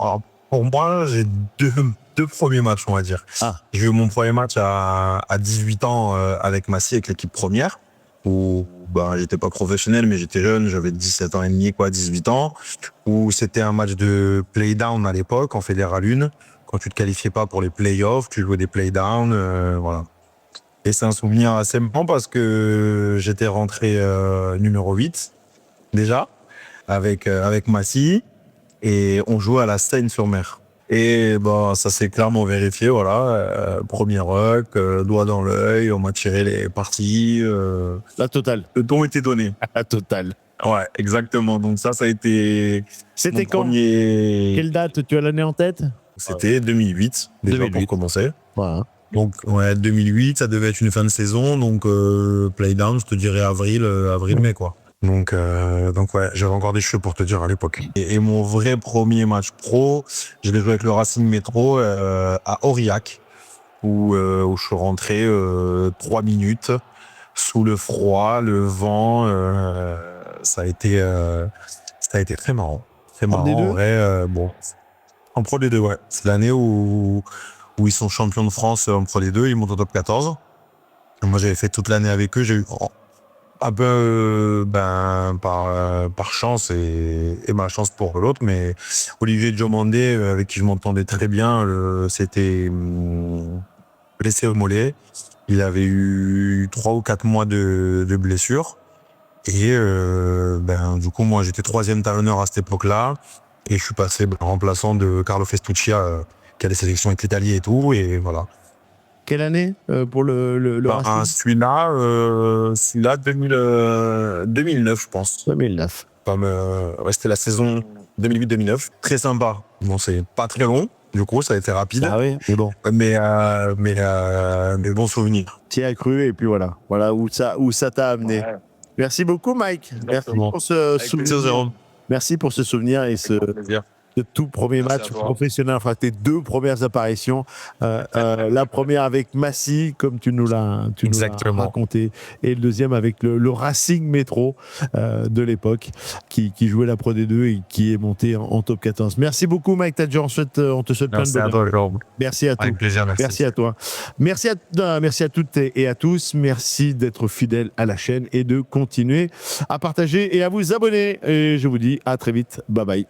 Alors, pour moi, j'ai deux premiers matchs, on va dire. Ah. J'ai eu mon premier match à 18 ans avec Massy, avec l'équipe première, où j'étais pas professionnel, mais j'étais jeune, j'avais 17 ans et demi, 18 ans, où c'était un match de play-down à l'époque, en Fédéral 1. Quand tu te qualifiais pas pour les play-offs, tu jouais des play-down, voilà. Et c'est un souvenir assez marrant parce que j'étais rentré numéro 8, déjà, avec Massy, et on jouait à la Seine-sur-Mer. Et ça s'est clairement vérifié, voilà. Premier ruck, doigt dans l'œil, on m'a tiré les parties. La totale. Le ton était donné. La totale. Ouais, exactement. Donc ça a été C'était mon quand premier... Quelle date? Tu as l'année en tête? C'était 2008, déjà 2008. pour commencer. Voilà. Donc, ouais, 2008, ça devait être une fin de saison. Donc, playdown, je te dirais avril-mai, quoi. Donc ouais, j'avais encore des cheveux pour te dire à l'époque. Et mon vrai premier match pro, je l'ai joué avec le Racing Métro à Aurillac, où je suis rentré 3 minutes sous le froid, le vent. Ça a été très marrant. Très En marrant, D2? en vrai. En Pro D2, ouais. C'est l'année où ils sont champions de France en Pro D2, ils montent au top 14. Moi, j'avais fait toute l'année avec eux. J'ai eu un peu par chance et malchance pour l'autre, mais Olivier Diomandé, avec qui je m'entendais très bien, s'était blessé au mollet. Il avait eu 3 ou 4 mois de blessure. Et du coup, moi, j'étais 3e talonneur à cette époque-là. Et je suis passé remplaçant de Carlo Festuccia, qui a des sélections avec l'Italie et tout. Et voilà. Quelle année pour le Racing? Celui-là 2009, je pense. 2009. C'était la saison 2008-2009. Très sympa. Bon, c'est pas très long. Du coup, ça a été rapide. Ah oui, mais bon. Mais bon souvenir. Tu y as cru et puis voilà. Voilà où ça t'a amené. Ouais. Merci beaucoup, Mike. Exactement. Merci pour ce Avec souvenir. plaisir, Jérôme. Merci pour ce souvenir et ce tout premier match professionnel, enfin tes 2 premières apparitions. La première avec Massy, comme tu nous l'as raconté, et le deuxième avec le Racing Métro de l'époque, qui jouait la Pro D2 et qui est monté en top 14. Merci beaucoup, Mike Tadjan. On te souhaite plein de bonheur. Merci à toi. Avec plaisir, merci. Merci à toi. Merci à toutes et à tous. Merci d'être fidèles à la chaîne et de continuer à partager et à vous abonner. Et je vous dis à très vite. Bye bye.